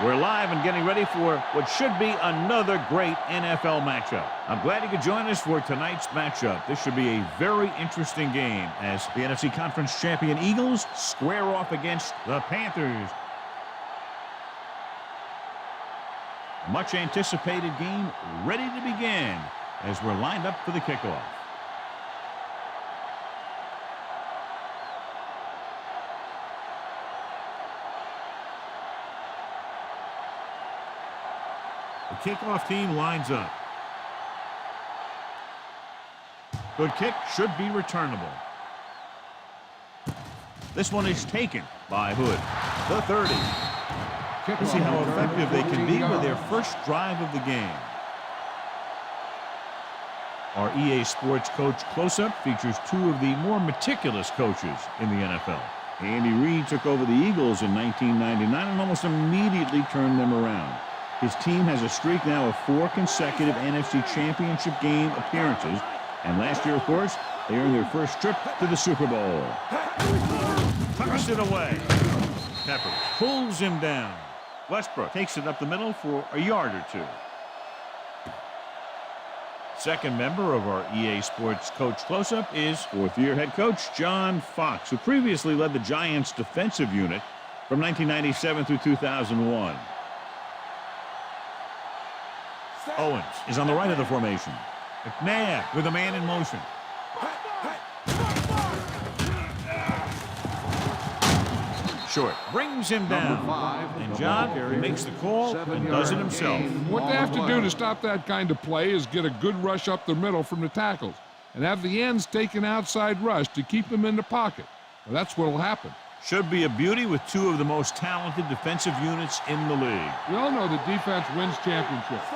We're live and getting ready for what should be another great NFL matchup. I'm glad you could join us for tonight's matchup. This should be a very interesting game as the NFC Conference champion Eagles square off against the Panthers. Much anticipated game ready to begin as we're lined up for the kickoff. The kickoff team lines up. Good kick, should be returnable. This one is taken by Hood. The 30. Let's see how effective they can be with their first drive of the game. Our EA Sports Coach Close-Up features two of the more meticulous coaches in the NFL. Andy Reid took over the Eagles in 1999 and almost immediately turned them around. His team has a streak now of 4 consecutive NFC Championship game appearances. And last year, of course, they earned their first trip to the Super Bowl. Tucks it away. Peppers pulls him down. Westbrook takes it up the middle for a yard or two. Second member of our EA Sports Coach Close-Up is fourth-year head coach John Fox, who previously led the Giants' defensive unit from 1997 through 2001. Owens is on the right of the formation. McNabb with a man in motion. Short brings him down. And John makes the call and does it himself. What they have to do to stop that kind of play is get a good rush up the middle from the tackles and have the ends take an outside rush to keep them in the pocket. Well, that's what will happen. Should be a beauty with two of the most talented defensive units in the league. We all know that defense wins championships.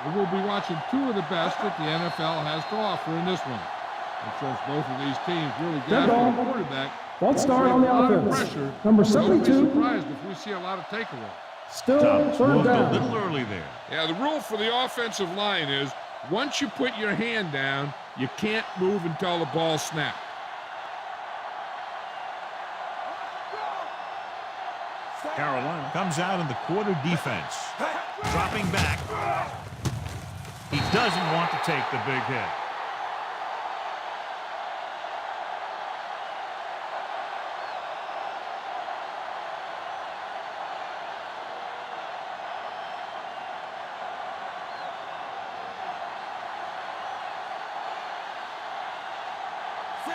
And we'll be watching two of the best that the NFL has to offer in this one. And since both of these teams really get after the quarterback, let's start on the offense. Pressure, Number don't be 72. surprised if we see a lot of takeaway. Still third moved a down. little early there. Yeah, the rule for the offensive line is once you put your hand down, you can't move until the ball snaps. Carolina comes out in the quarter defense. Dropping back. He doesn't want to take the big hit.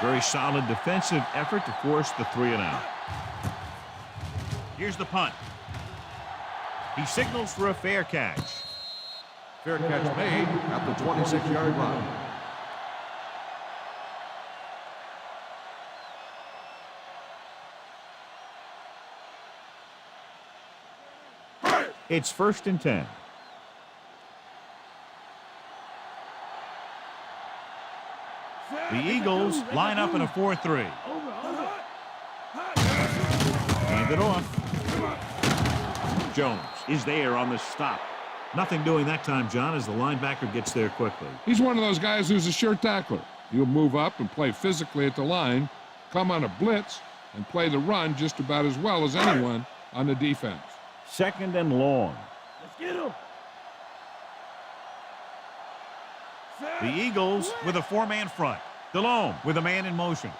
Very solid defensive effort to force the 3-and-out. Here's the punt. He signals for a fair catch. Fair catch made at the 26-yard line. It's 1st and 10. The Eagles line up in a 4-3. Hand it off. Jones is there on the stop. Nothing doing that time, John, as the linebacker gets there quickly. He's one of those guys who's a sure tackler. He'll move up and play physically at the line, come on a blitz, and play the run just about as well as anyone on the defense. 2nd and long. Let's get him. The Eagles with a 4-man front. Delhomme with a man in motion.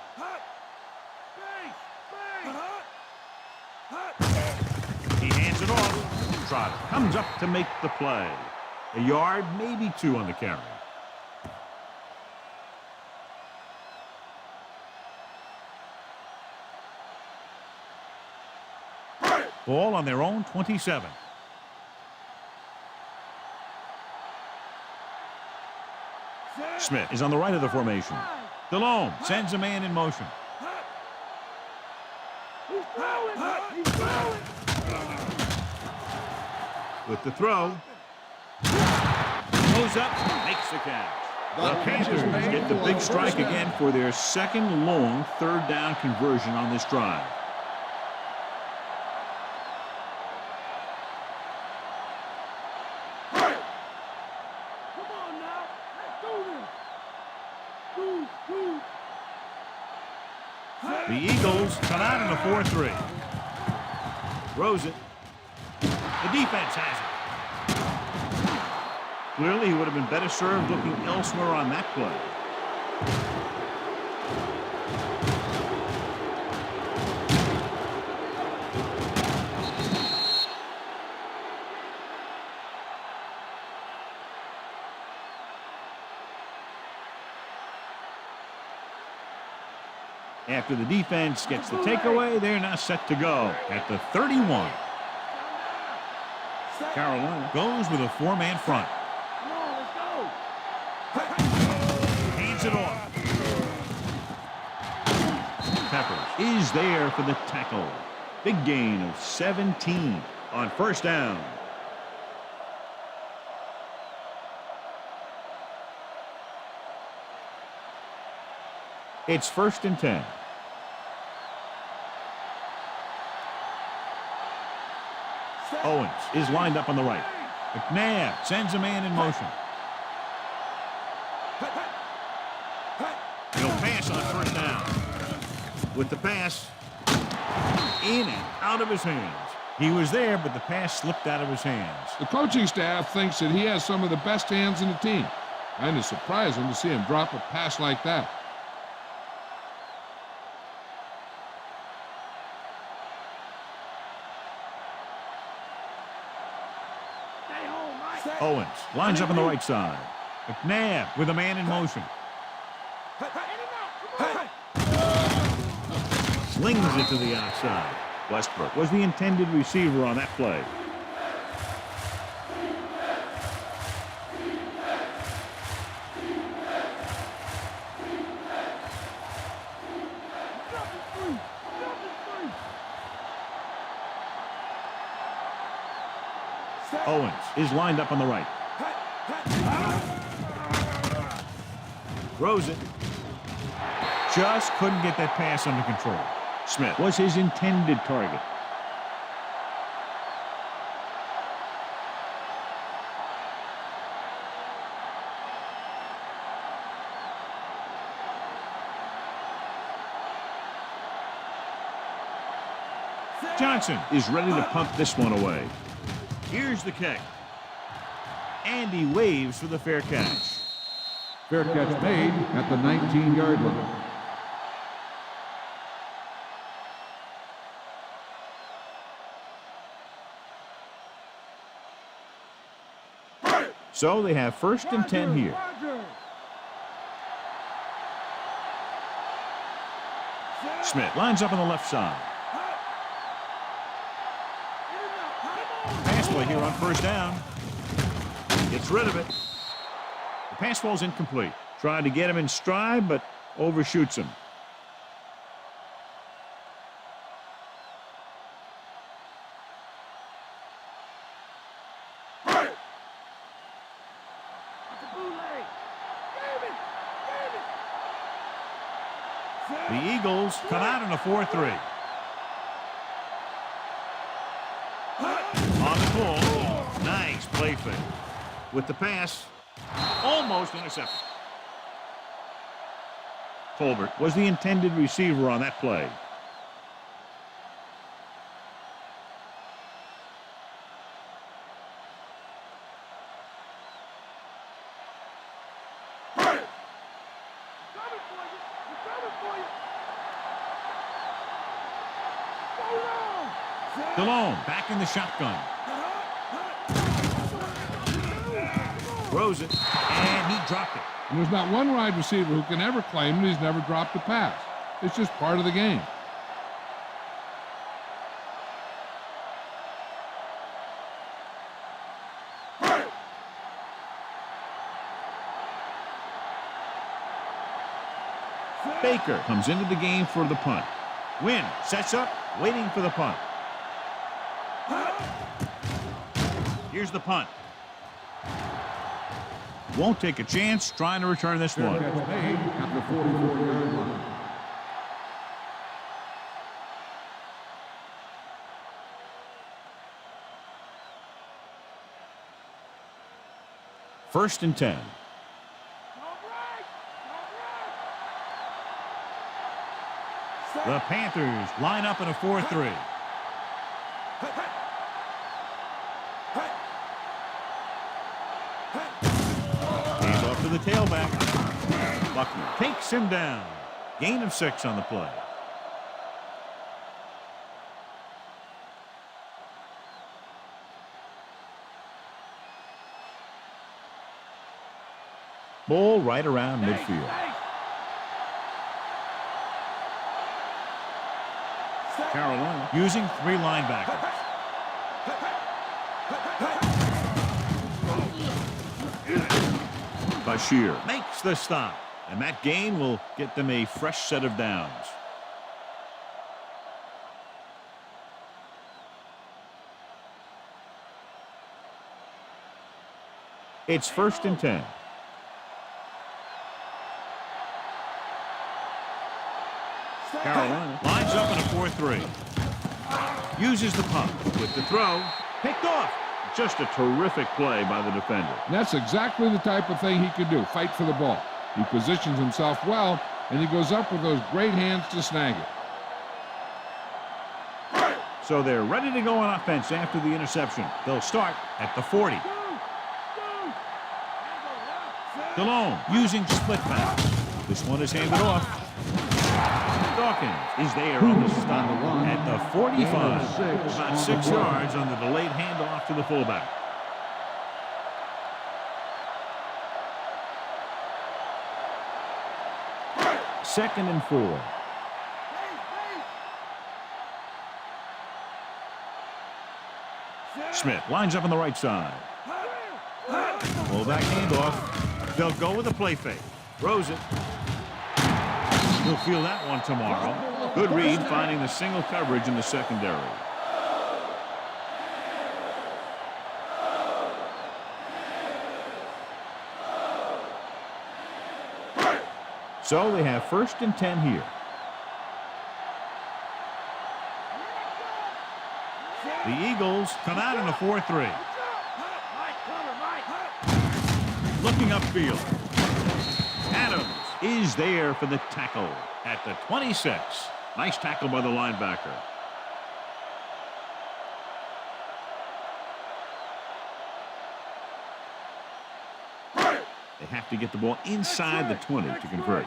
He hands it off. Trotter comes up to make the play. A yard, maybe 2 on the carry. Ball on their own 27. Smith is on the right of the formation. Delhomme sends a man in motion. With the throw. Goes up, makes the catch. The Panthers get the big strike again for their second long 3rd down conversion on this drive. The Eagles come out in a 4-3. Throws it. The defense has it. Clearly, he would have been better served looking elsewhere on that play. After the defense gets the takeaway, they're now set to go at the 31. Carolina goes with a four-man front. Hands it off. Peppers is there for the tackle. Big gain of 17 on first down. It's 1st and 10. Owens is lined up on the right. McNabb sends a man in motion. He'll pass on first down. With the pass, in and out of his hands. He was there, but the pass slipped out of his hands. The coaching staff thinks that he has some of the best hands in the team. Kind of surprising to see him drop a pass like that. Owens lines up on the right side. McNabb with a man in motion. Slings it to the outside. Westbrook was the intended receiver on that play. Owens is lined up on the right. Throws it. Just couldn't get that pass under control. Smith was his intended target. Johnson is ready to punt this one away. Here's the kick. And he waves for the fair catch. Fair catch made at the 19-yard line. So they have 1st and 10 here. Smith lines up on the left side. Pass play here on first down. Gets rid of it. The pass ball's incomplete. Tried to get him in stride, but overshoots him. The Eagles come out in a 4-3. On the pull. Nice play fake. With the pass, almost intercepted. Colbert was the intended receiver on that play. DeLone back in the shotgun. Throws it, and he dropped it. And there's not one wide receiver who can ever claim that he's never dropped a pass. It's just part of the game. Baker comes into the game for the punt. Wynn sets up, waiting for the punt. Here's the punt. Won't take a chance trying to return this one. Catch made at the 44-yard line. First and 10. The Panthers line up in a 4-3. the tailback. Buckner takes him down. Gain of 6 on the play. Ball right around midfield. Carolina using 3 linebackers. Bashir makes the stop, and that gain will get them a fresh set of downs. It's 1st and 10. Carolina lines up in a 4-3. Uses the pump with the throw. Picked off. Just a terrific play by the defender. And that's exactly the type of thing he can do, fight for the ball. He positions himself well, and he goes up with those great hands to snag it. So they're ready to go on offense after the interception. They'll start at the 40. Delone using split back. This one is handed off. Dawkins is there on the stop at the 45. About 6 yards on the delayed handoff to the fullback. Second and 4. Smith lines up on the right side. Fullback handoff. They'll go with a play fake. Throws it. He'll feel that one tomorrow. Good read, finding the single coverage in the secondary. So they have 1st and 10 here. The Eagles come out in a 4-3. Looking upfield. Adams is there for the tackle at the 26. Nice tackle by the linebacker. They have to get the ball inside the 20 to convert.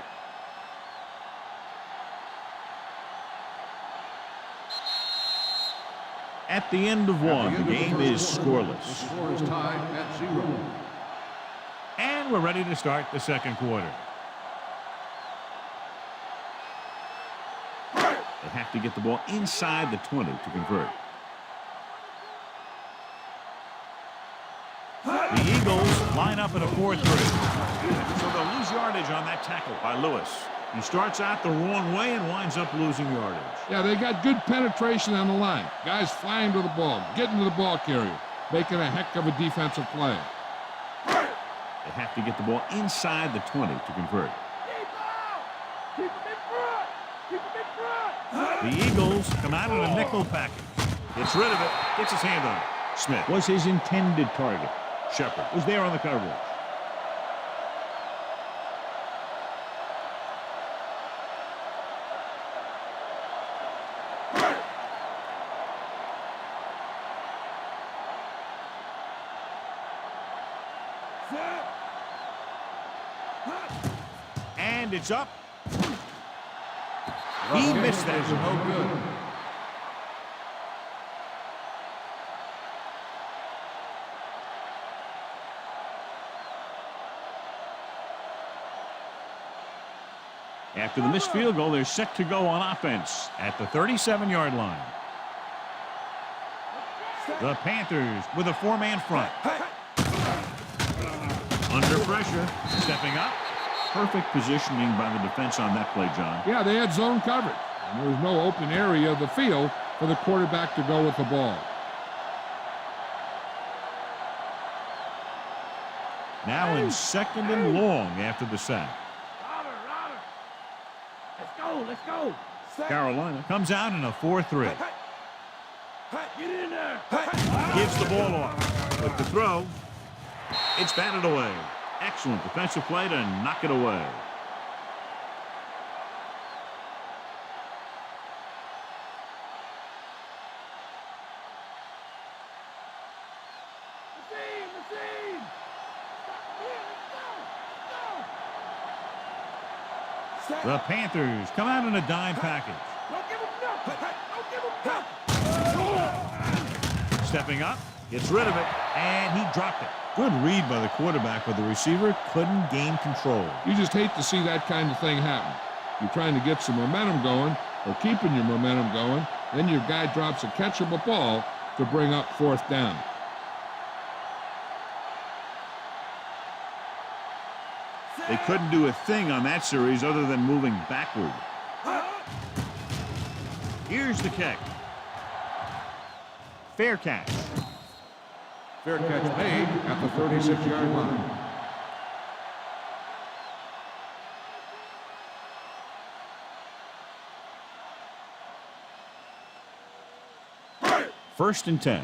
At the end of 1, the game is scoreless. The score is tied at 0. And we're ready to start the second quarter. They have to get the ball inside the 20 to convert. The Eagles line up in a 4-3. So they'll lose yardage on that tackle by Lewis. He starts out the wrong way and winds up losing yardage. Yeah, they got good penetration on the line. Guys flying to the ball, getting to the ball carrier, making a heck of a defensive play. They have to get the ball inside the 20 to convert. The Eagles come out in a nickel package. Gets rid of it, gets his hand on it. Smith was his intended target. Shepard was there on the coverage. And it's up. He missed that. No good. After the missed field goal, they're set to go on offense at the 37-yard line. The Panthers with a 4-man front. Under pressure, stepping up. Perfect positioning by the defense on that play, John. Yeah, they had zone coverage. And there was no open area of the field for the quarterback to go with the ball. Now in 2nd and long after the sack. Let's go. Carolina comes out in a 4-3. Get in there. Gives the ball off. With the throw, it's batted away. Excellent defensive play to knock it away. The Panthers come out in a dime package. Don't give him nothing. Don't give him nothing. Stepping up, gets rid of it, and he dropped it. Good read by the quarterback, but the receiver couldn't gain control. You just hate to see that kind of thing happen. You're trying to get some momentum going, or keeping your momentum going, then your guy drops a catchable ball to bring up fourth down. They couldn't do a thing on that series other than moving backward. Here's the kick. Fair catch. Fair catch made at the 36-yard line. First and 10.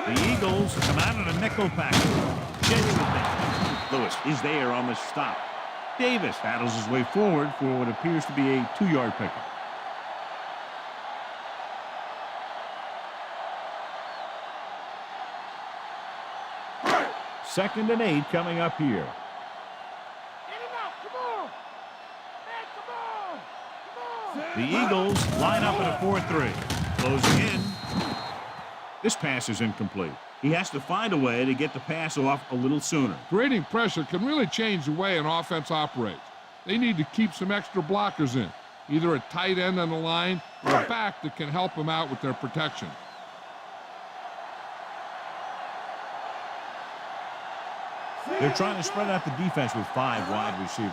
The Eagles come out in a nickel package. Lewis is there on the stop. Davis battles his way forward for what appears to be a 2-yard pickup. Second and 8 coming up here. Get him out. Come on. Man, come on. The Eagles line up in a 4-3. Closing in. This pass is incomplete. He has to find a way to get the pass off a little sooner. Creating pressure can really change the way an offense operates. They need to keep some extra blockers in, either a tight end on the line or a back that can help them out with their protection. They're trying to spread out the defense with 5 wide receivers.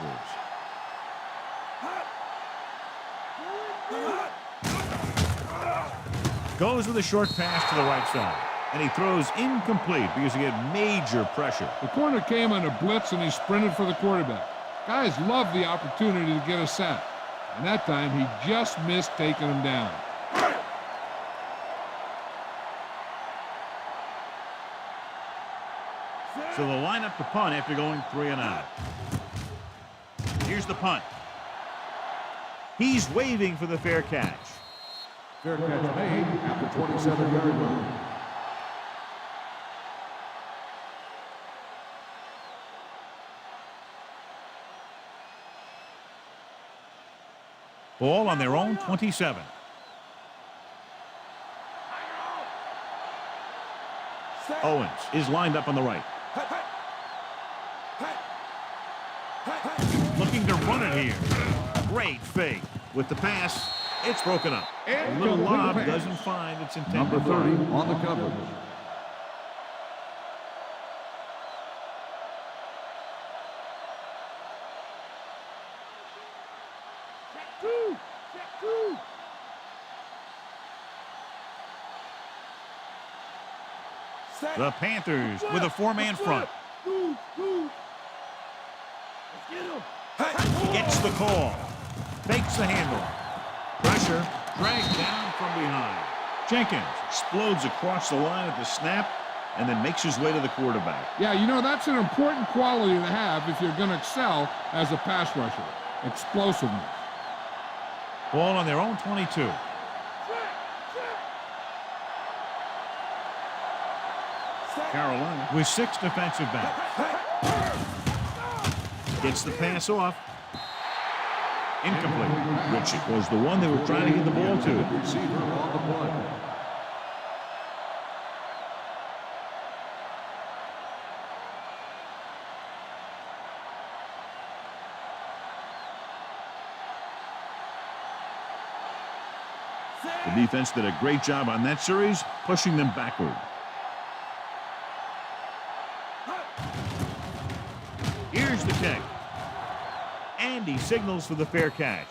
Goes with a short pass to the right side. And he throws incomplete because he had major pressure. The corner came on a blitz and he sprinted for the quarterback. Guys love the opportunity to get a sack. And that time he just missed taking him down. So they'll line up the punt after going 3 and out. Here's the punt. He's waving for the fair catch. Fair catch made at the 27-yard line. Ball on their own 27. Owens is lined up on the right. Looking to run it here. Great fake. With the pass, it's broken up. A little lob doesn't find its intended Number 30 on the coverage. The Panthers with a 4-man front. He gets the call. Fakes the handle. Pressure dragged down from behind. Jenkins explodes across the line at the snap and then makes his way to the quarterback. Yeah, you know, that's an important quality to have if you're going to excel as a pass rusher. Explosiveness. Ball on their own 22. Carolina with 6 defensive backs. Gets the pass off. Incomplete. Which was the one they were trying to get the ball to. Receiver on the play. The defense did a great job on that series, pushing them backward. Here's the kick. And he signals for the fair catch.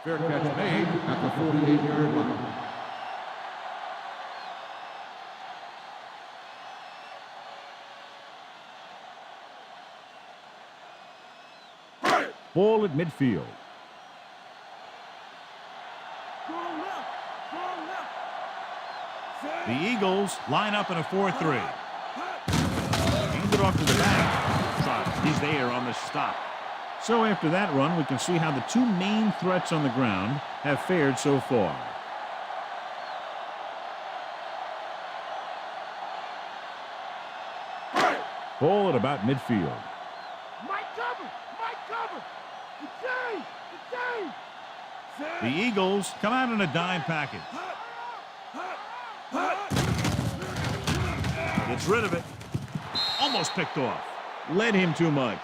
Fair catch made at the 48-yard line. Ball at midfield. The Eagles line up in a 4-3. Hand it off to the back. He's there on the stop. So after that run, we can see how the 2 main threats on the ground have fared so far. Ball at about midfield. Mike cover! Mike cover! The Eagles come out in a dime package. Gets rid of it. Almost picked off. Led him too much.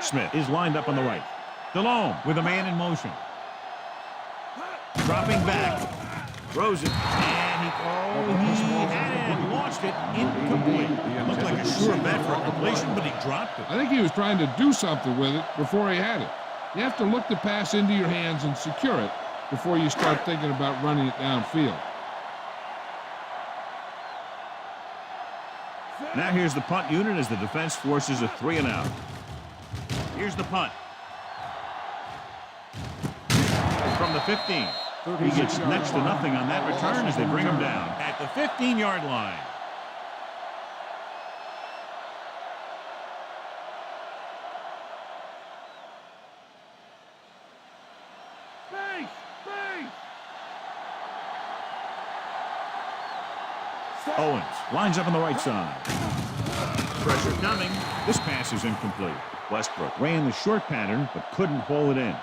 Smith is lined up on the right. DeLome with a man in motion. Dropping back. Throws it. And he had it and launched it incomplete. Looked like a sure bet for a completion, but he dropped it. I think he was trying to do something with it before he had it. You have to look the pass into your hands and secure it before you start thinking about running it downfield. Now here's the punt unit as the defense forces a 3-and-out. Here's the punt. From the 15. He gets next to nothing on that return as they bring him down at the 15-yard line. Owens lines up on the right side. Pressure coming. This pass is incomplete. Westbrook ran the short pattern but couldn't haul it in.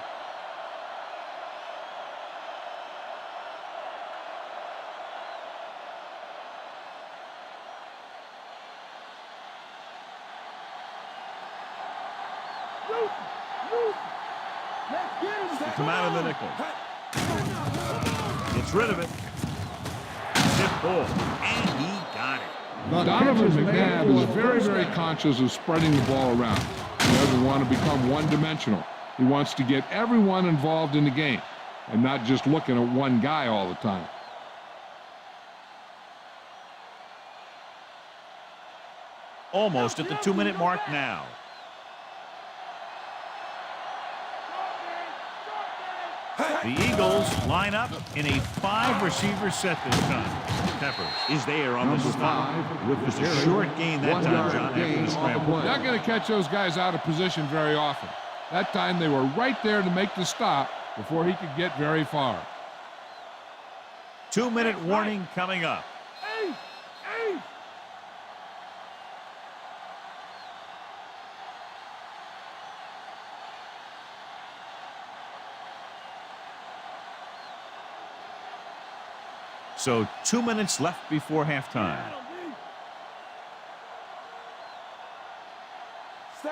Come out of the nickel. Gets rid of it. Tip ball. And he got it. Donovan McNabb is very, very conscious of spreading the ball around. He doesn't want to become one-dimensional. He wants to get everyone involved in the game and not just looking at one guy all the time. Almost at the 2-minute mark now. The Eagles line up in a 5-receiver set this time. Peppers is there on the stop. With just a short gain that time, John, after the scramble. You're not going to catch those guys out of position very often. That time they were right there to make the stop before he could get very far. 2-minute warning coming up. So 2 minutes left before halftime.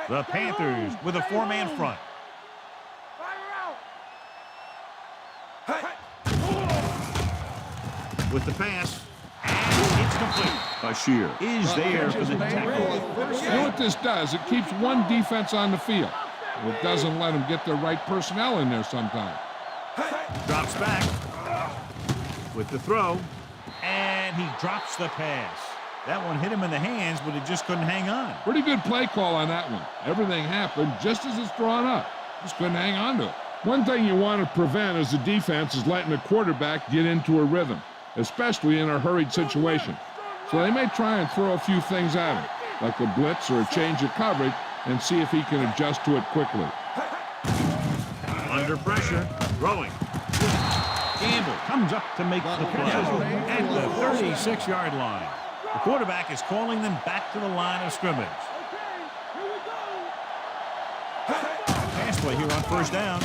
The Panthers with a 4-man front. With the pass, and it's complete. Bashir is there for the tackle. You know what this does? It keeps one defense on the field. It doesn't let them get the right personnel in there sometimes. Drops back with the throw, and he drops the pass. That one hit him in the hands, but it just couldn't hang on. Pretty good play call on that one. Everything happened just as it's drawn up. Just couldn't hang on to it. One thing you want to prevent as a defense is letting a quarterback get into a rhythm, especially in a hurried situation. So they may try and throw a few things at him, like a blitz or a change of coverage, and see if he can adjust to it quickly. Under pressure, throwing. Campbell comes up to make the play at the 36-yard line. The quarterback is calling them back to the line of scrimmage. Pass play here on first down.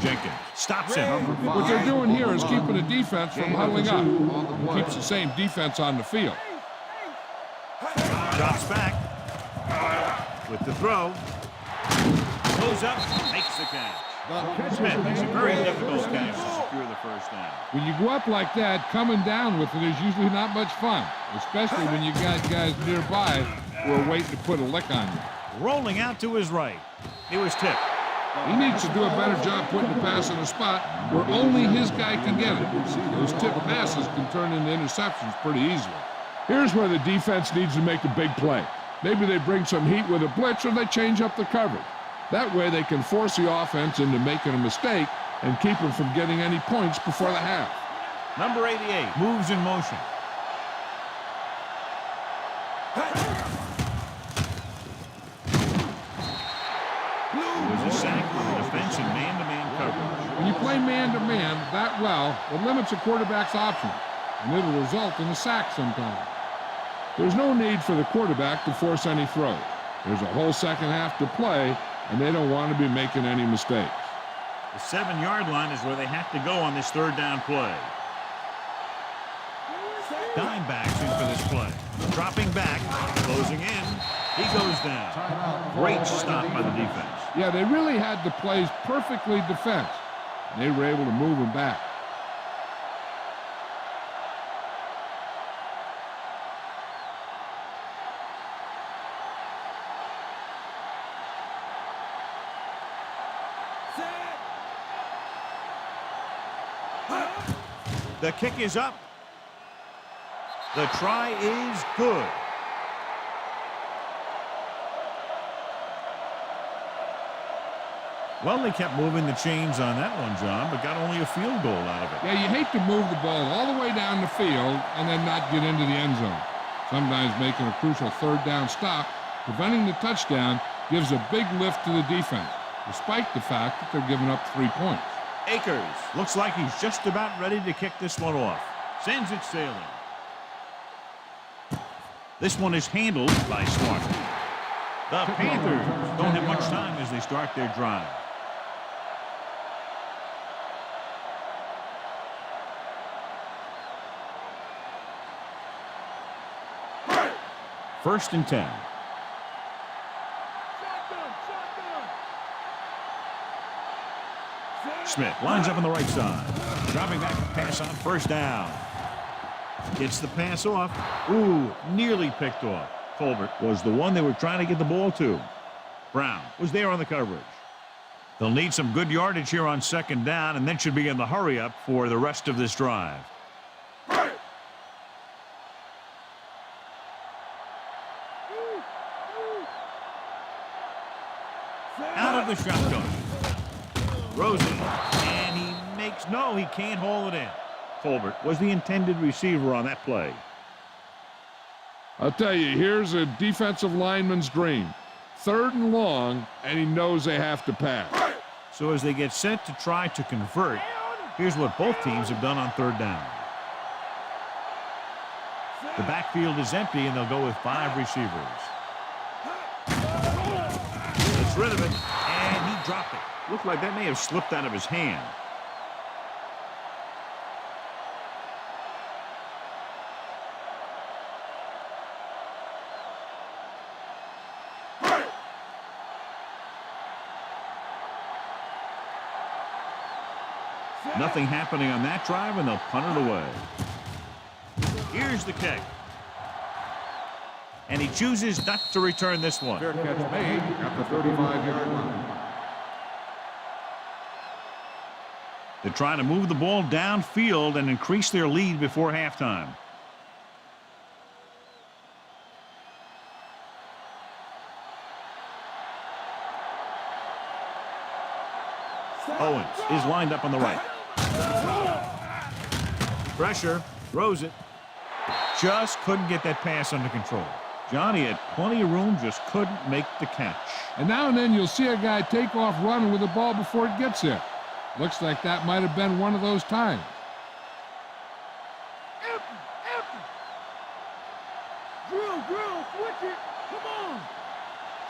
Jenkins stops him. What they're doing here is keeping the defense from huddling up. Keeps the same defense on the field. Drops back with the throw. Goes up, makes the catch. Smith makes a very difficult catch to secure the first down. When you go up like that, coming down with it is usually not much fun, especially when you got guys nearby who are waiting to put a lick on you. Rolling out to his right. It was tipped. He needs to do a better job putting the pass in a spot where only his guy can get it. Those tipped passes can turn into interceptions pretty easily. Here's where the defense needs to make a big play. Maybe they bring some heat with a blitz or they change up the coverage. That way they can force the offense into making a mistake and keep them from getting any points before the half. Number 88 moves in motion. It was a sack with the defense in man-to-man coverage. When you play man-to-man that well, it limits a quarterback's options, and it'll result in a sack sometimes. There's no need for the quarterback to force any throws. There's a whole second half to play, and they don't want to be making any mistakes. The 7-yard line is where they have to go on this third down play. Dime backs in for this play. Dropping back, closing in. He goes down. Great stop by the defense. Yeah, they really had the plays perfectly defensed, and they were able to move them back. The kick is up. The try is good. Well, they kept moving the chains on that one, John, but got only a field goal out of it. Yeah, you hate to move the ball all the way down the field and then not get into the end zone. Sometimes making a crucial third down stop, preventing the touchdown, gives a big lift to the defense, despite the fact that they're giving up 3 points. Akers looks like he's just about ready to kick this one off. Sends it sailing. This one is handled by Smart. The Panthers don't have much time as they start their drive. First and 10. Smith lines up on the right side. Dropping back to pass on first down. Gets the pass off. Ooh, nearly picked off. Colbert was the one they were trying to get the ball to. Brown was there on the coverage. They'll need some good yardage here on second down and then should be in the hurry up for the rest of this drive. Out of the shotgun. Rosen, and he makes, no, he can't haul it in. Colbert was the intended receiver on that play. I'll tell you, here's a defensive lineman's dream. Third and long, and he knows they have to pass. So as they get set to try to convert, here's what both teams have done on third down. The backfield is empty, and they'll go with 5 receivers. Gets rid of it, and he dropped it. Looked like that may have slipped out of his hand. Nothing happening on that drive, and they'll punt it away. Here's the kick. And he chooses not to return this one. Fair catch made at the 35-yard line. They're trying to move the ball downfield and increase their lead before halftime. Owens is lined up on the right. Pressure, throws it. Just couldn't get that pass under control. Johnny had plenty of room, just couldn't make the catch. And now and then you'll see a guy take off running with the ball before it gets there. Looks like that might have been one of those times. Drill, switch it. Come on.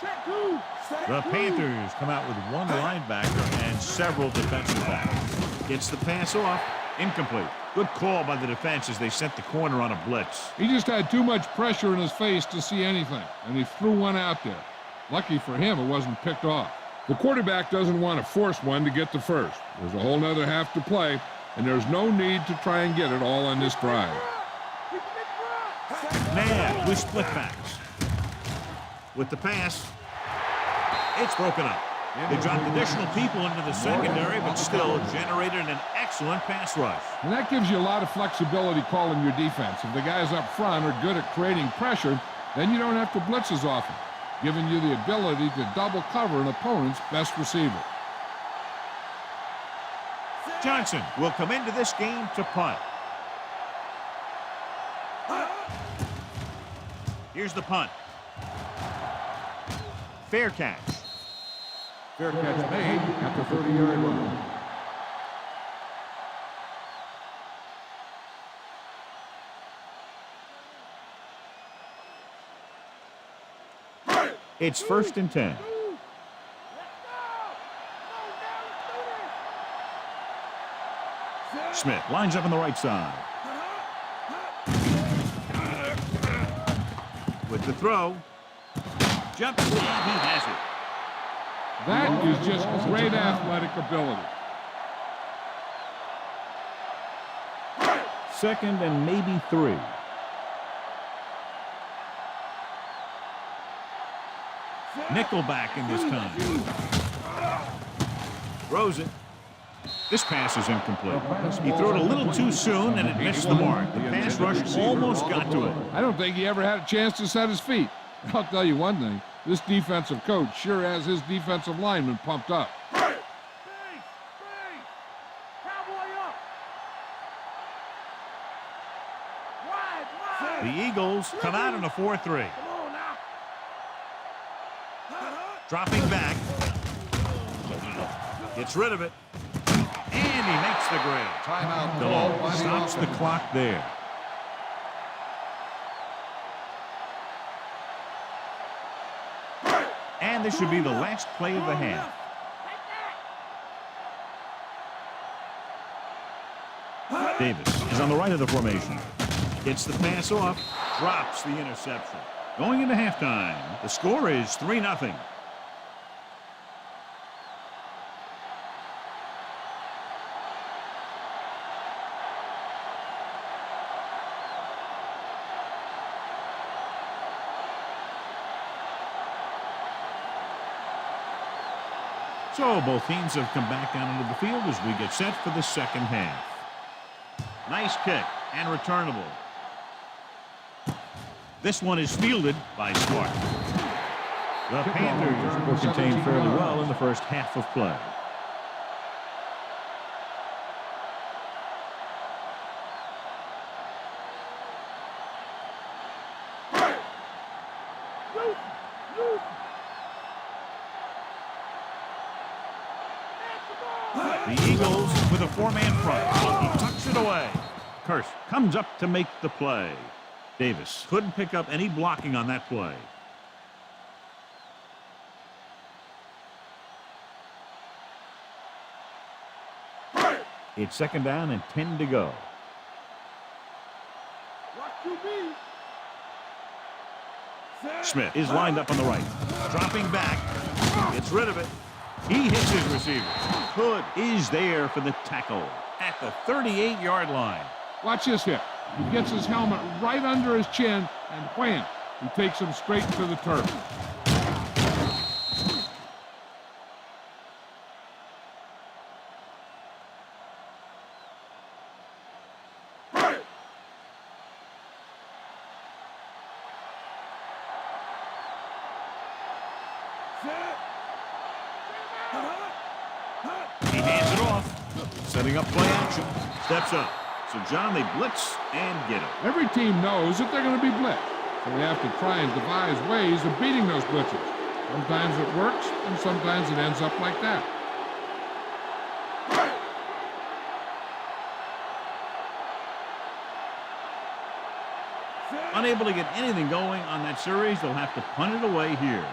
Check 2. The Panthers come out with 1 linebacker and several defensive backs. Gets the pass off. Incomplete. Good call by the defense as they sent the corner on a blitz. He just had too much pressure in his face to see anything, and he threw one out there. Lucky for him, it wasn't picked off. The quarterback doesn't want to force one to get to first. There's a whole nother half to play, and there's no need to try and get it all on this drive. Man with split backs. With the pass, it's broken up. They dropped additional people into the secondary, but still generated an excellent pass rush. And that gives you a lot of flexibility calling your defense. If the guys up front are good at creating pressure, then you don't have to blitz as often, giving you the ability to double cover an opponent's best receiver. Johnson will come into this game to punt. Here's the punt. Fair catch. Fair catch made at the 30-yard line. It's 1st and 10. Smith lines up on the right side. With the throw. Jumps, and he has it. That is just great athletic ability. 2nd and maybe 3. Nickelback in this time. Throws it. This pass is incomplete. He threw it a little too soon, and it missed the mark. The pass rush almost got to it. I don't think he ever had a chance to set his feet. I'll tell you one thing. This defensive coach sure has his defensive linemen pumped up. Cowboy up. Wide. The Eagles come out in a 4-3. Come on now. Dropping back. Gets rid of it. And he makes the grab. Timeout The called law by the stops the offense. clock there. And this should be the last play of the half. Davis is on the right of the formation. Gets the pass off. Drops the interception. Going into halftime, the score is 3-0. So both teams have come back out into the field as we get set for the second half. Nice kick and returnable. This one is fielded by Smart. The Panthers were contained fairly well in the first half of play. The Eagles with a 4-man front. He tucks it away. Curse comes up to make the play. Davis couldn't pick up any blocking on that play. It's 2nd down and 10 to go. Smith is lined up on the right. Dropping back. Gets rid of it. He hits his receiver. Hood is there for the tackle at the 38-yard line. Watch this hit. He gets his helmet right under his chin, and wham, he takes him straight to the turf. He hands it off. Setting up play action. Steps up. So, John, they blitz and get him. Every team knows that they're going to be blitzed, so they have to try and devise ways of beating those blitzes. Sometimes it works, and sometimes it ends up like that. Unable to get anything going on that series, they'll have to punt it away here.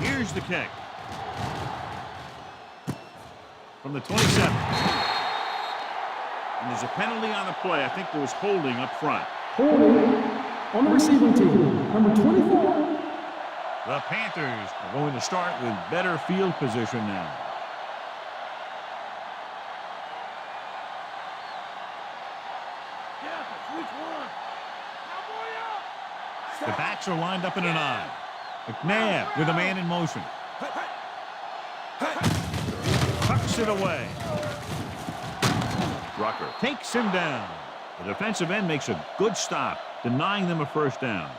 Here's the kick. From the 27. And there's a penalty on the play. I think there was holding up front. Holding on the receiving team, number 24. The Panthers are going to start with better field position now. The backs are lined up in an eye. McNabb with a man in motion. Tucks it away. Rucker takes him down. The defensive end makes a good stop, denying them a first down.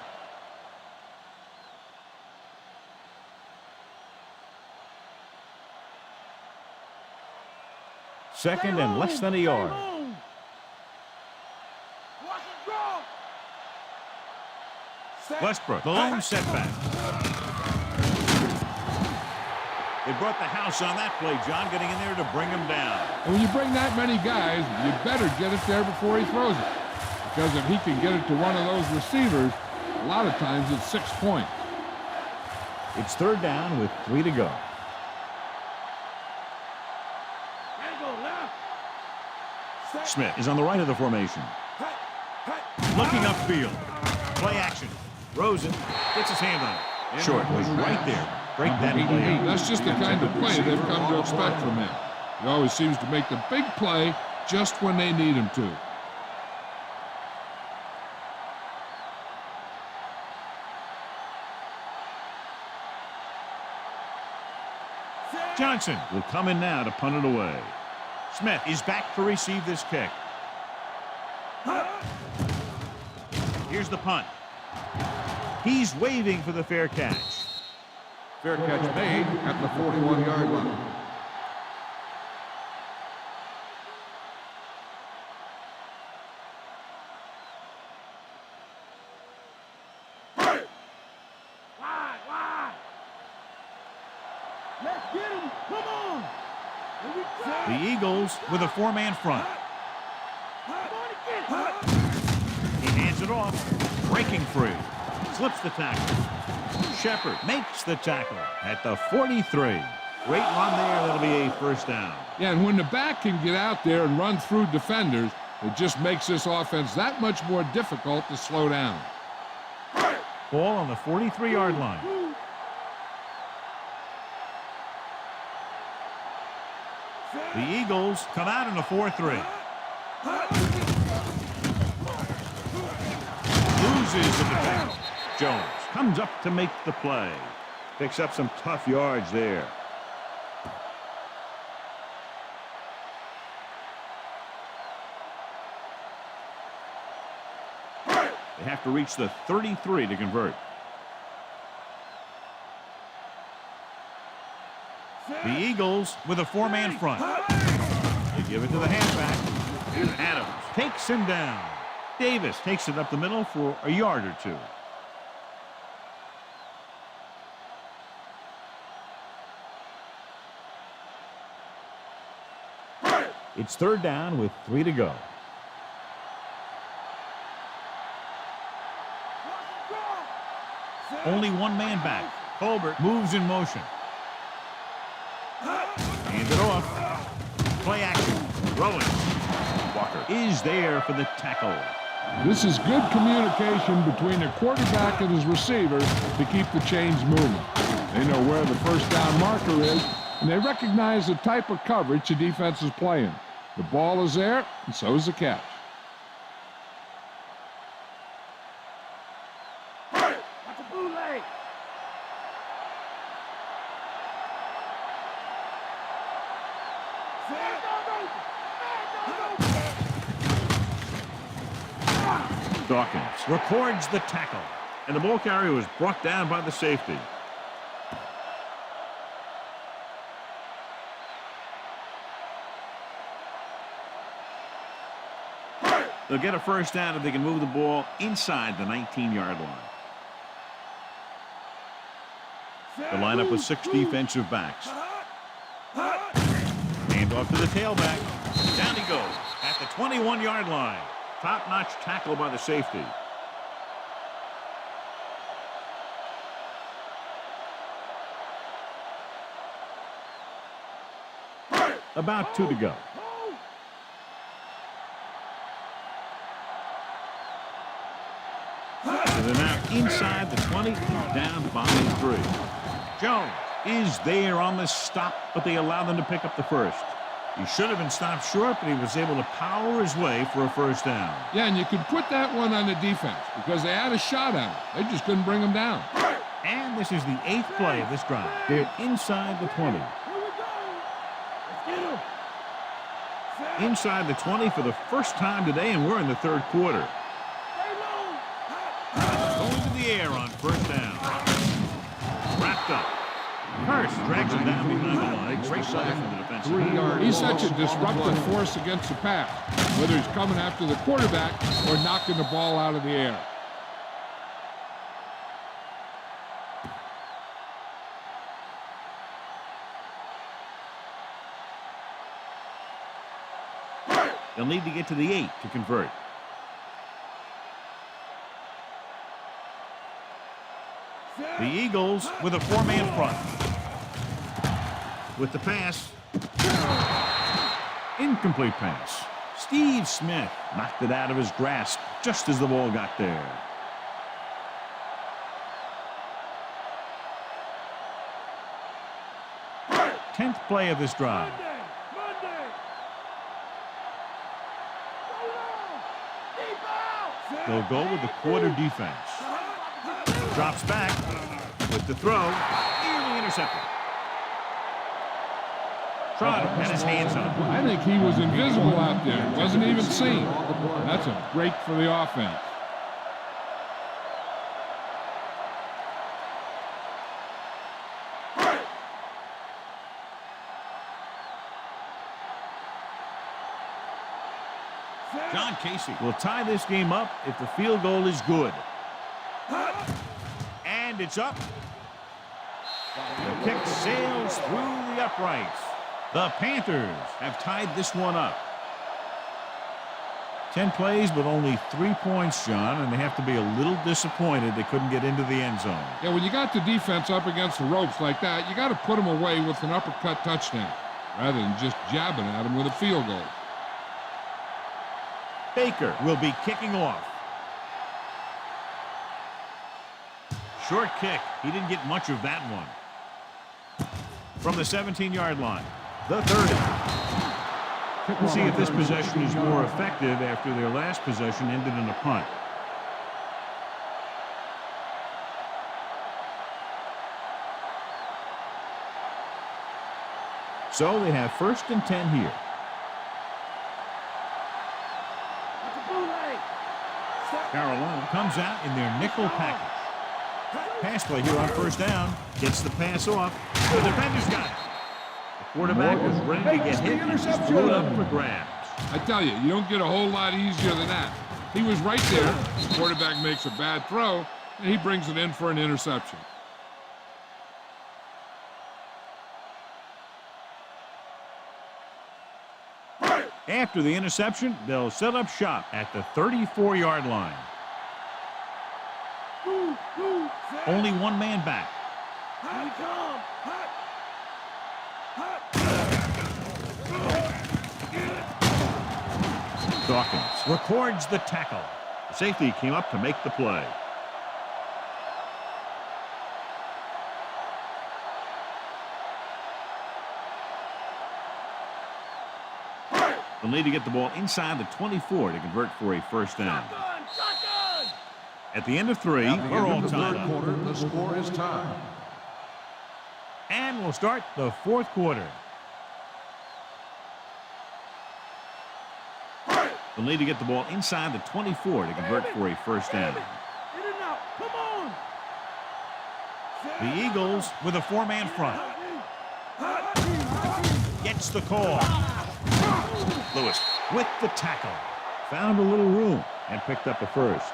Second and less than a yard. Westbrook, the lone setback. They brought the house on that play, John, getting in there to bring him down. And when you bring that many guys, you better get it there before he throws it. Because if he can get it to one of those receivers, a lot of times it's 6 points. It's third down with 3 to go. Smith is on the right of the formation. Looking upfield. Play action. Rosen gets his hand on it. Short was right there. Break that play. That's just the kind of play they've come to expect from him. He always seems to make the big play just when they need him to. Johnson will come in now to punt it away. Smith is back to receive this kick. Here's the punt. He's waving for the fair catch. Fair catch made at the 41-yard line. Let's get him. Come on. The Eagles with a 4-man front. He hands it off. Breaking free. Slips the tackle. Shepard makes the tackle at the 43. Great run there. That'll be a first down. Yeah, and when the back can get out there and run through defenders, it just makes this offense that much more difficult to slow down. Ball on the 43-yard line. The Eagles come out in a 4-3. Loses the tackle. Jones comes up to make the play. Picks up some tough yards there. They have to reach the 33 to convert. The Eagles with a 4-man front. They give it to the halfback. Adams takes him down. Davis takes it up the middle for a yard or two. It's third down with 3 to go. Only one man back. Colbert moves in motion. Hand it off. Play action. Rolling. Walker is there for the tackle. This is good communication between the quarterback and his receivers to keep the chains moving. They know where the first down marker is, and they recognize the type of coverage the defense is playing. The ball is there, and so is the catch. Dawkins records the tackle, and the ball carrier was brought down by the safety. They'll get a first down if they can move the ball inside the 19-yard line. The lineup with 6 defensive backs. Hand off to the tailback. Down he goes at the 21-yard line. Top-notch tackle by the safety. About 2 to go. So they're now inside the 20, down by 3. Jones is there on the stop, but they allow them to pick up the first. He should have been stopped short, but he was able to power his way for a first down. Yeah, and you could put that one on the defense because they had a shot at him. They just couldn't bring him down. And this is the 8th play of this drive. They're inside the 20. Inside the 20 for the first time today, and we're in the third quarter. Going to the air on first down. Wrapped up. Hurst drags him down behind the line. Great play from the defensive. 3-yard He's loss such a on the disruptive play. force against the pass, whether he's coming after the quarterback or knocking the ball out of the air. They'll need to get to the 8 to convert. The Eagles with a 4-man front. With the pass. Incomplete pass. Steve Smith knocked it out of his grasp just as the ball got there. Tenth play of this drive. They'll go with the quarter defense. Drops back with the throw. Nearly intercepted. Trotter had his hands up. I think he was invisible out there. Wasn't even seen. That's a break for the offense. John Casey will tie this game up if the field goal is good. And it's up. The kick sails through the uprights. The Panthers have tied this one up. 10 plays, but only 3 points, John, and they have to be a little disappointed they couldn't get into the end zone. Yeah, when you got the defense up against the ropes like that, you got to put them away with an uppercut touchdown rather than just jabbing at them with a field goal. Baker will be kicking off. Short kick. He didn't get much of that one. From the 17-yard line, the 30. We'll see if this possession is more effective after their last possession ended in a punt. So they have 1st and 10 here. Carolina comes out in their nickel package. Pass play here on 1st down. Gets the pass off. The defender's got it. The quarterback is ready to get hit and just threw it up for grabs. I tell you, you don't get a whole lot easier than that. He was right there. The quarterback makes a bad throw, and he brings it in for an interception. After the interception, they'll set up shop at the 34-yard line. Only one man back. Dawkins records the tackle. The safety came up to make the play. They'll need to get the ball inside the 24 to convert for a 1st down. At the end of 3, we're all tied up. Quarter, the score is tied. And we'll start the 4th quarter. They'll need to get the ball inside the 24 to convert for a 1st down. The Eagles with a 4-man front. Gets the call. Lewis with the tackle. Found a little room and picked up a 1st.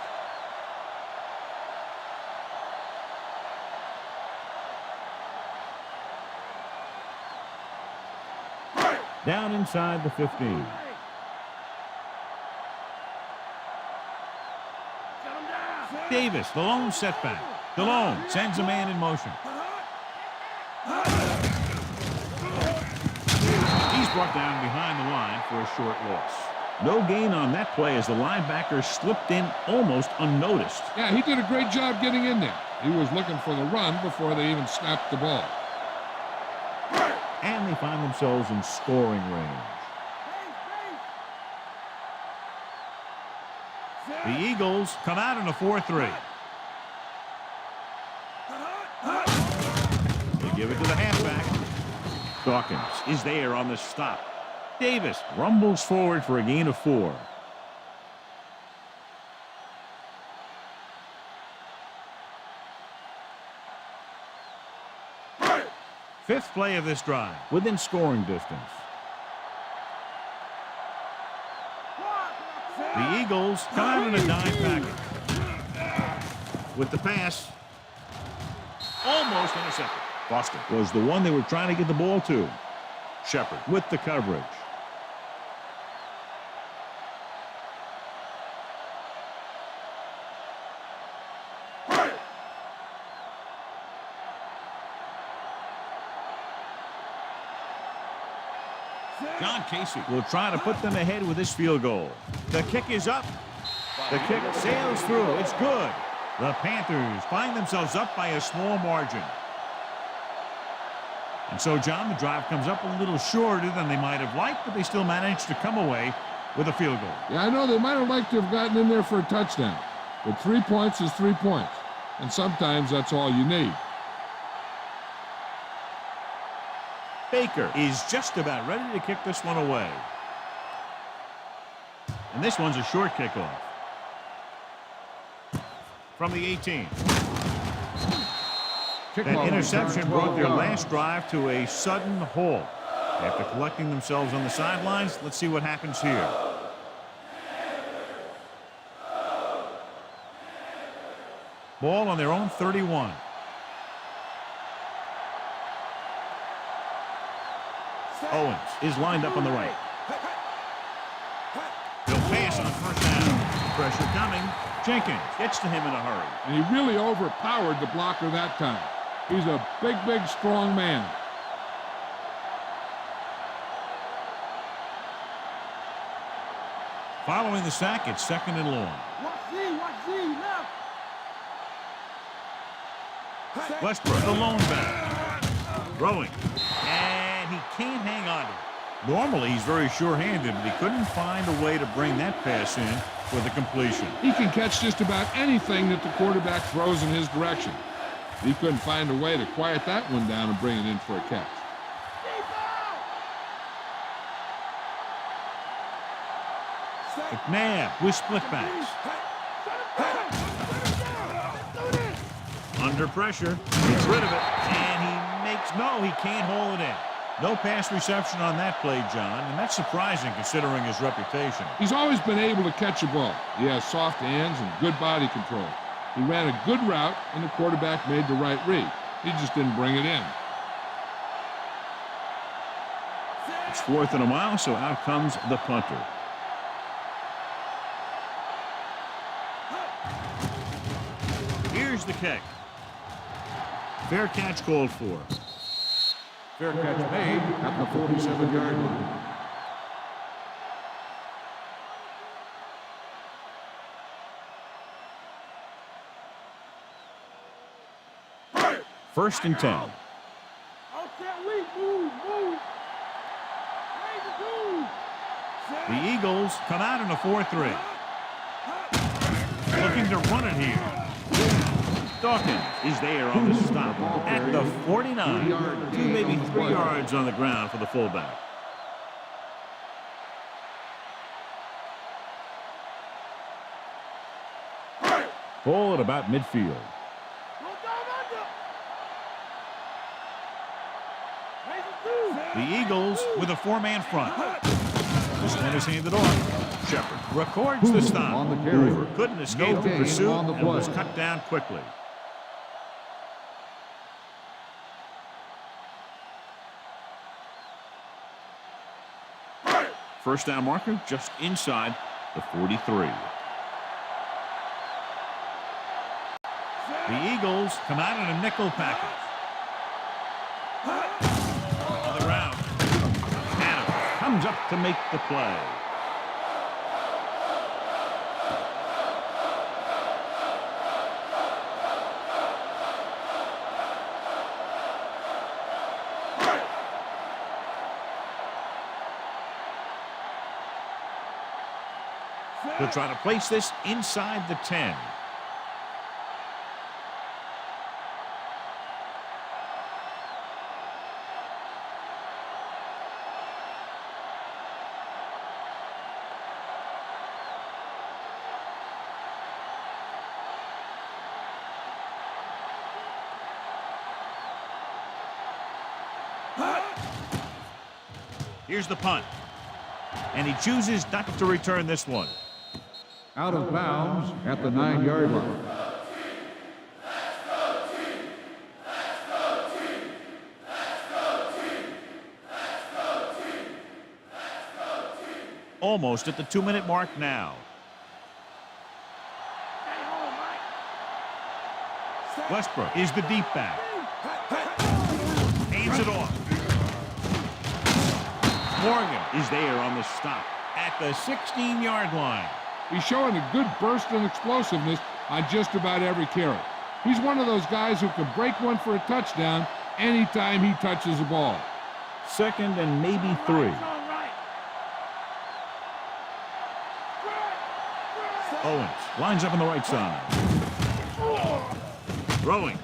Down inside the 15. Davis, the lone setback. DeLone sends a man in motion. He's brought down behind the line for a short loss. No gain on that play as the linebacker slipped in almost unnoticed. Yeah, he did a great job getting in there. He was looking for the run before they even snapped the ball. And they find themselves in scoring range. The Eagles come out in a 4-3. They give it to the halfback. Dawkins is there on the stop. Davis rumbles forward for a gain of 4. Fifth play of this drive, within scoring distance. The Eagles come out in a dime package. With the pass, almost intercepted. Foster was the one they were trying to get the ball to. Shepard with the coverage. John Casey will try to put them ahead with this field goal. The kick is up. The kick sails through. It's good. The Panthers find themselves up by a small margin. And so, John, the drive comes up a little shorter than they might have liked, but they still managed to come away with a field goal. Yeah, I know they might have liked to have gotten in there for a touchdown, but 3 points is 3 points, and sometimes that's all you need. Baker is just about ready to kick this one away. And this one's a short kickoff. From the 18. That interception brought their last drive to a sudden halt. After collecting themselves on the sidelines, let's see what happens here. Ball on their own 31. Owens is lined up on the right. He'll pass on first down. Pressure coming. Jenkins gets to him in a hurry. And he really overpowered the blocker that time. He's a big, big, strong man. Following the sack, it's 2nd and long. Watch Z, left. Westbrook, the lone back. Throwing. And he can't hang on to it. Normally, he's very sure-handed, but he couldn't find a way to bring that pass in for the completion. He can catch just about anything that the quarterback throws in his direction. He couldn't find a way to quiet that one down and bring it in for a catch. McNabb with split backs. Under pressure, gets rid of it, and he can't hold it in. No pass reception on that play, John, and that's surprising considering his reputation. He's always been able to catch a ball. He has soft hands and good body control. He ran a good route, and the quarterback made the right read. He just didn't bring it in. It's 4th and a mile, so out comes the punter. Here's the kick. Fair catch called for. Fair catch made at the 47-yard line. First and 10. The Eagles come out in a 4-3. Looking to run it here. Dawkins is there on the stop at the 49. 2, maybe 3 yards on the ground for the fullback. Ball at about midfield. The Eagles with a 4-man front. This one is handed off. Shepard records the stop. On the carry. Hoover couldn't escape the pursuit and was cut down quickly. First down marker just inside the 43. The Eagles come out in a nickel package. On the ground. Adams comes up to make the play. He'll try to place this inside the 10. Here's the punt. And he chooses not to return this one. Out of bounds at the 9-yard line. Almost at the 2-minute mark now. Westbrook is the deep back. Hands it off. Morgan is there on the stop at the 16-yard line. He's showing a good burst and explosiveness on just about every carry. He's one of those guys who can break one for a touchdown anytime he touches the ball. 2nd and maybe 3. Owens lines up on the right side. Throwing.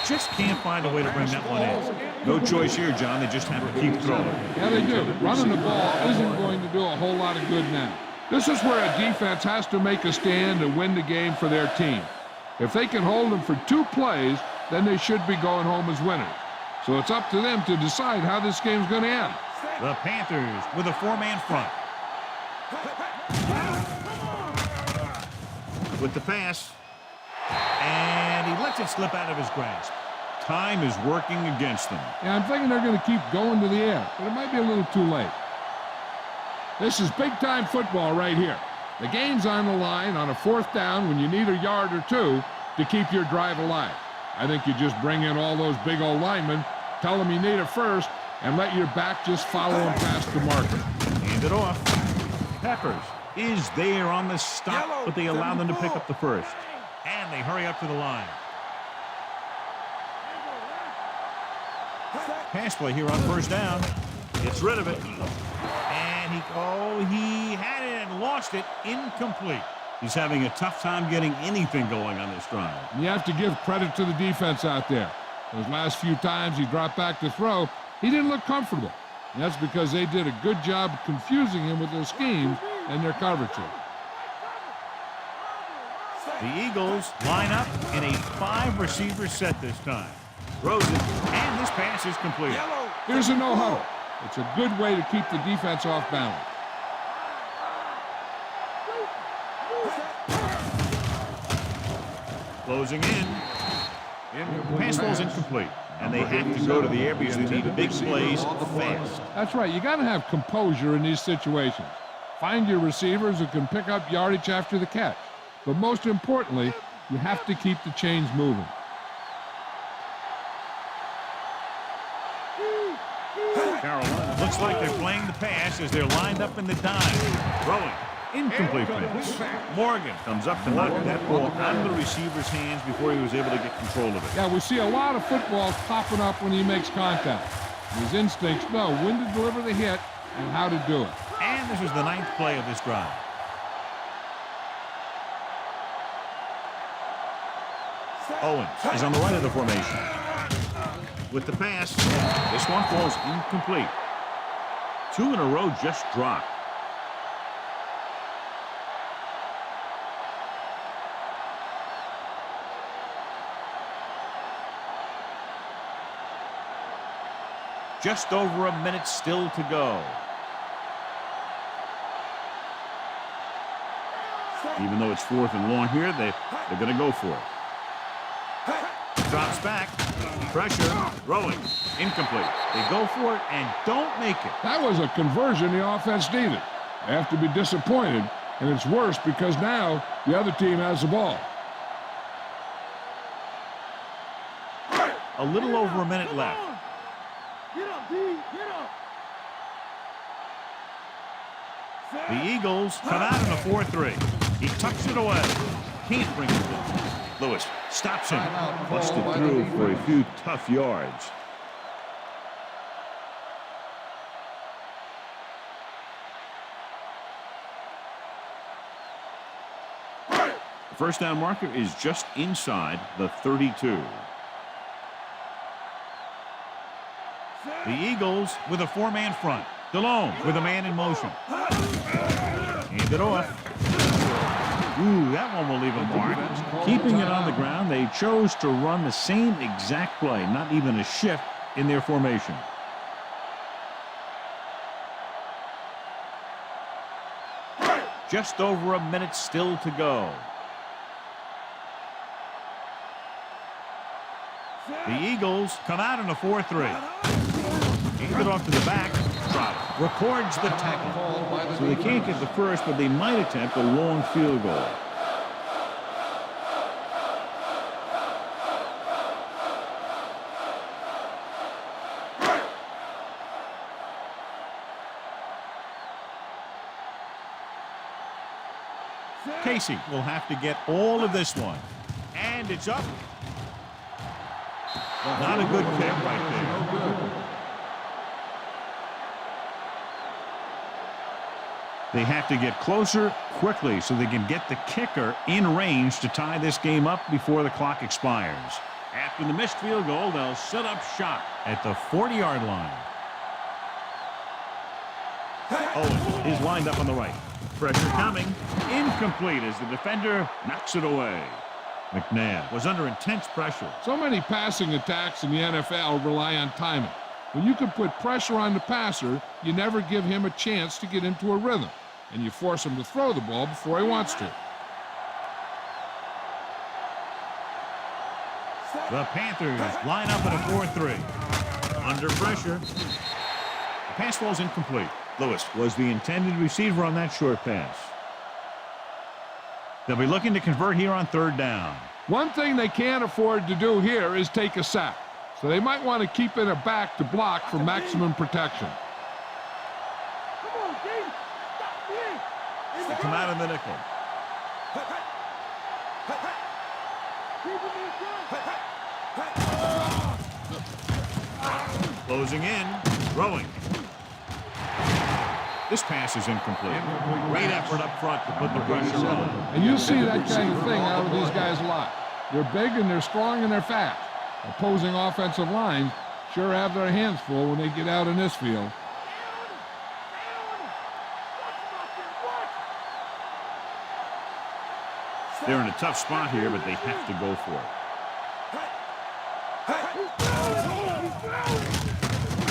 Just can't find a way to bring that one in. No choice here, John. They just have to keep throwing. Yeah, they do. Running the ball isn't going to do a whole lot of good now. This is where a defense has to make a stand and win the game for their team. If they can hold them for 2 plays, then they should be going home as winners. So it's up to them to decide how this game's going to end. The Panthers with a 4-man front. With the pass. And he lets it slip out of his grasp. Time is working against them. Yeah, I'm thinking they're going to keep going to the air, but it might be a little too late. This is big-time football right here. The game's on the line on a 4th down when you need a yard or 2 to keep your drive alive. I think you just bring in all those big old linemen, tell them you need it first, and let your back just follow them past the marker. Hand it off. Peppers is there on the stop, but they allow them to pick up the first. And they hurry up to the line. Pass play here on 1st down. Gets rid of it. And he had it and lost it. Incomplete. He's having a tough time getting anything going on this drive. You have to give credit to the defense out there. Those last few times he dropped back to throw, he didn't look comfortable. And that's because they did a good job confusing him with their schemes and their coverages. The Eagles line up in a 5-receiver set this time. Throws it, and this pass is complete. Here's a no-huddle. It's a good way to keep the defense off balance. Closing in. Pass ball's incomplete. And they have to go to the air because they need big plays fast. That's right. You got to have composure in these situations. Find your receivers who can pick up yardage after the catch. But most importantly, you have to keep the chains moving. Carolina looks like they're playing the pass as they're lined up in the dime. Throwing. Incomplete pass. Morgan comes up to knock that ball out of the receiver's hands before he was able to get control of it. Yeah, we see a lot of footballs popping up when he makes contact. His instincts know when to deliver the hit and how to do it. And this is the 9th play of this drive. Owens is on the right of the formation. With the pass, this one falls incomplete. 2 in a row just dropped. Just over a minute still to go. Even though it's 4th and long here, they're going to go for it. Drops back. Pressure. Throwing. Incomplete. They go for it and don't make it. That was a conversion the offense needed. They have to be disappointed, and it's worse because now the other team has the ball. A little over a minute left. Get up, D. Get up. The Eagles come out in a 4-3. He tucks it away. Can't bring it in. Lewis stops him. Busted through for a few tough yards. The 1st down marker is just inside the 32. The Eagles with a 4-man front. DeLone with a man in motion. Hand it off. Ooh, that one will leave a mark. Keeping it on the ground, they chose to run the same exact play, not even a shift in their formation. just over a minute still to go. The Eagles come out in a 4-3. Hand it off to the back. Trout records the tackle. So they can't get the first, but they might attempt a long field goal. Casey will have to get all of this one. And it's up. Not a good kick right there. They have to get closer quickly so they can get the kicker in range to tie this game up before the clock expires. After the missed field goal, they'll set up shop at the 40-yard line. Owen is lined up on the right. Pressure coming. Incomplete as the defender knocks it away. McNabb was under intense pressure. So many passing attacks in the NFL rely on timing. When you can put pressure on the passer, you never give him a chance to get into a rhythm, and you force him to throw the ball before he wants to. The Panthers line up in a 4-3. Under pressure. The pass ball's incomplete. Lewis was the intended receiver on that short pass. They'll be looking to convert here on 3rd down. One thing they can't afford to do here is take a sack, so they might want to keep in a back to block for maximum protection. They come out in the nickel. Closing in, throwing. This pass is incomplete. Great effort up front to put the pressure on. And you see that kind of thing out of these guys a lot. They're big and they're strong and they're fast. Opposing offensive lines sure have their hands full when they get out in this field. They're in a tough spot here, but they have to go for it.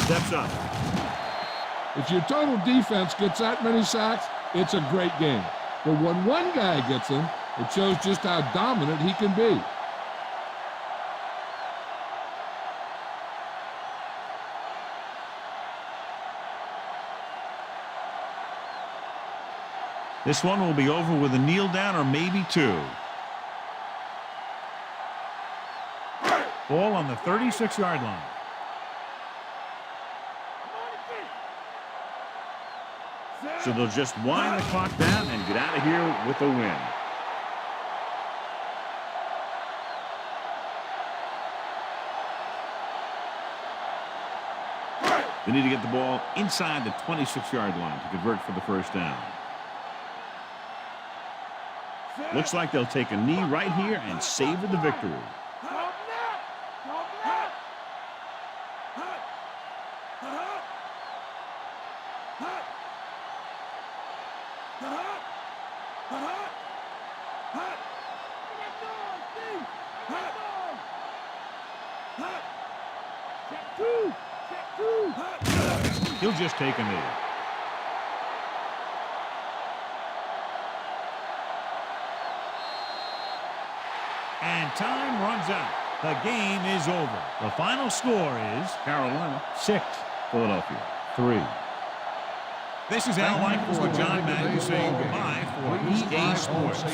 Steps up. If your total defense gets that many sacks, it's a great game. But when one guy gets them, it shows just how dominant he can be. This one will be over with a kneel down or maybe 2. Ball on the 36-yard line. So they'll just wind the clock down and get out of here with a win. They need to get the ball inside the 26-yard line to convert for the 1st down. Looks like they'll take a knee right here and savor the victory. He'll just take a knee. And time runs out. The game is over. The final score is Carolina 6, Philadelphia 3. This is Al White for John Madden saying goodbye for EA Sports.